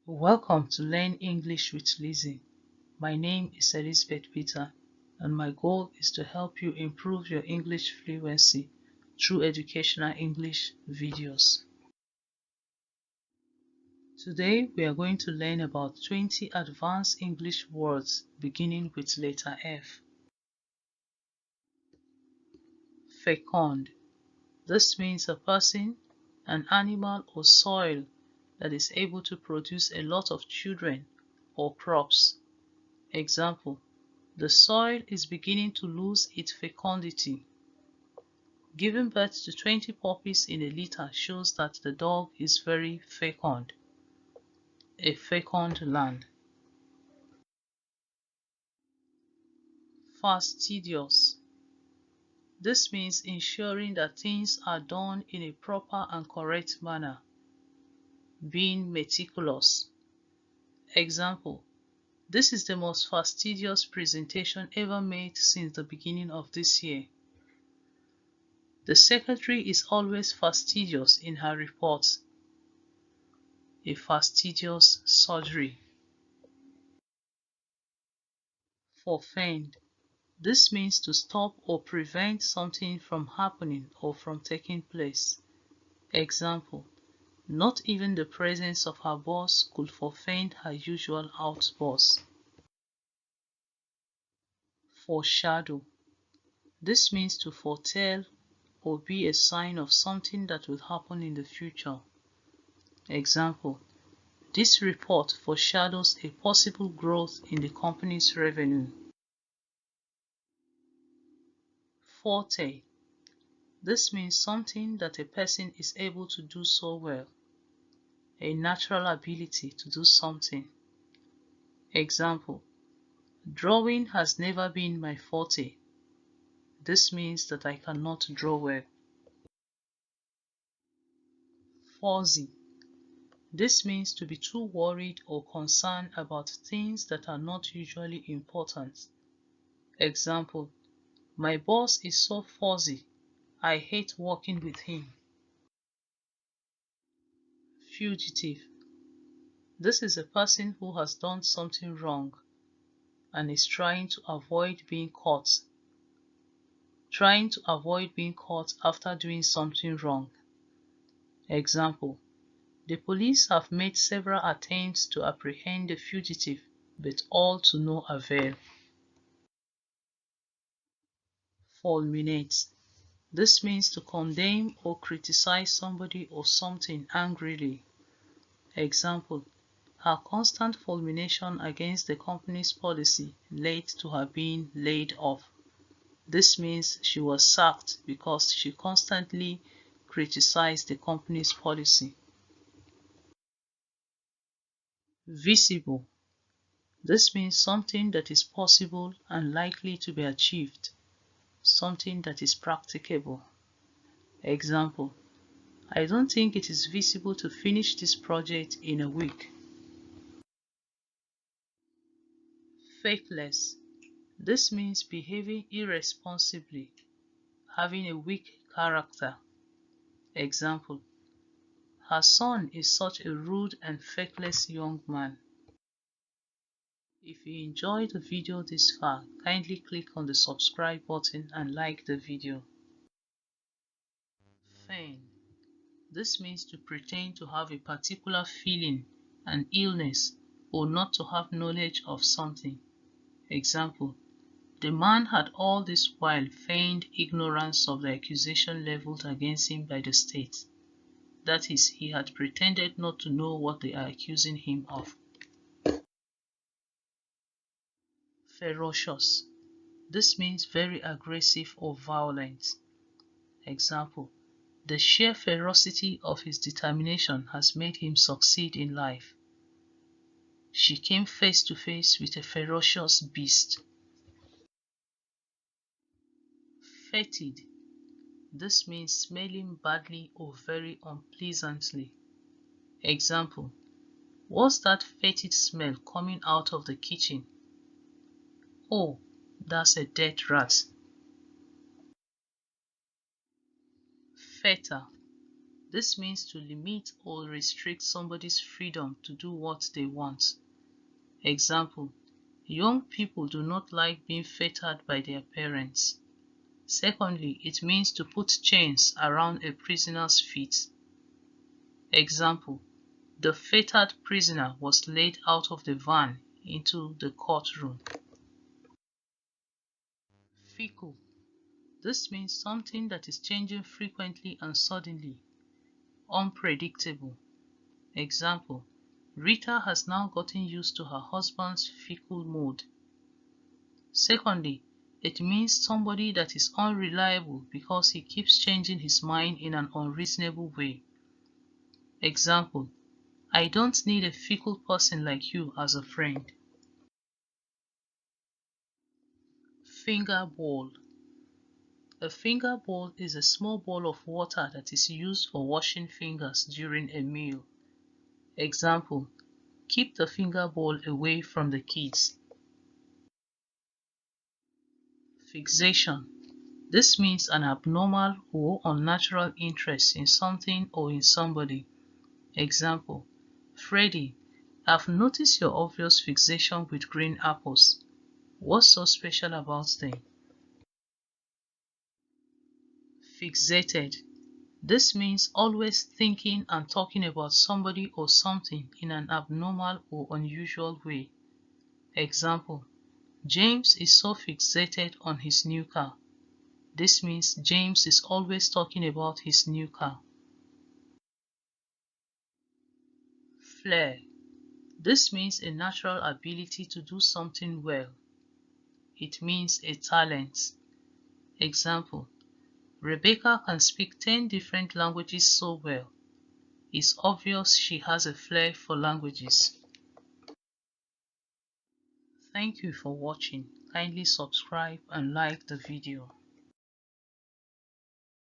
Welcome to Learn English with Lizzy. My name is Elizabeth Peter, and my goal is to help you improve your English fluency through educational English videos. Today we are going to learn about 20 advanced English words beginning with letter F. Fecund. This means a person, an animal or soil that is able to produce a lot of children or crops. Example: the soil is beginning to lose its fecundity. Giving birth to 20 puppies in a litter shows that the dog is very fecund. A fecund land. Fastidious. This means ensuring that things are done in a proper and correct manner. Being meticulous. Example: this is the most fastidious presentation ever made since the beginning of this year. The secretary is always fastidious in her reports. A fastidious surgery. Forfend. This means to stop or prevent something from happening or from taking place. Example: not even the presence of her boss could forfend her usual outburst. Foreshadow. This means to foretell or be a sign of something that will happen in the future. Example: this report foreshadows a possible growth in the company's revenue. Forte. This means something that a person is able to do so well, a natural ability to do something. Example: drawing has never been my forte. This means that I cannot draw well. Fussy. This means to be too worried or concerned about things that are not usually important. Example: my boss is so fussy, I hate working with him. Fugitive. This is a person who has done something wrong and is trying to avoid being caught. Trying to avoid being caught after doing something wrong. Example: the police have made several attempts to apprehend the fugitive, but all to no avail. Fulminate. This means to condemn or criticize somebody or something angrily. Example: her constant fulmination against the company's policy led to her being laid off. This means she was sacked because she constantly criticized the company's policy. Visible. This means something that is possible and likely to be achieved, something that is practicable. Example: I don't think it is visible to finish this project in a week. Feckless. This means behaving irresponsibly, having a weak character. Example: her son is such a rude and feckless young man. If you enjoyed the video this far, kindly click on the subscribe button and like the video. Feign. This means to pretend to have a particular feeling, an illness, or not to have knowledge of something. Example: the man had all this while feigned ignorance of the accusation leveled against him by the state. That is, he had pretended not to know what they are accusing him of. Ferocious. This means very aggressive or violent. Example: the sheer ferocity of his determination has made him succeed in life. She came face to face with a ferocious beast. Fetid. This means smelling badly or very unpleasantly. Example: what's that fetid smell coming out of the kitchen? Oh, that's a dead rat. Fetter. This means to limit or restrict somebody's freedom to do what they want. Example, young people do not like being fettered by their parents. Secondly, it means to put chains around a prisoner's feet. Example, the fettered prisoner was led out of the van into the courtroom. Fickle. This means something that is changing frequently and suddenly, unpredictable. Example, Rita has now gotten used to her husband's fickle mood. Secondly, it means somebody that is unreliable because he keeps changing his mind in an unreasonable way. Example, I don't need a fickle person like you as a friend. Finger bowl. A finger bowl is a small bowl of water that is used for washing fingers during a meal. Example, keep the finger bowl away from the kids. Fixation. This means an abnormal or unnatural interest in something or in somebody. Example, Freddy, I've noticed your obvious fixation with green apples. What's so special about them? Fixated. This means always thinking and talking about somebody or something in an abnormal or unusual way. Example, James is so fixated on his new car. This means James is always talking about his new car. Flair. This means a natural ability to do something well. It means a talent. Example, Rebecca can speak 10 different languages so well. It's obvious she has a flair for languages. Thank you for watching. Kindly subscribe and like the video.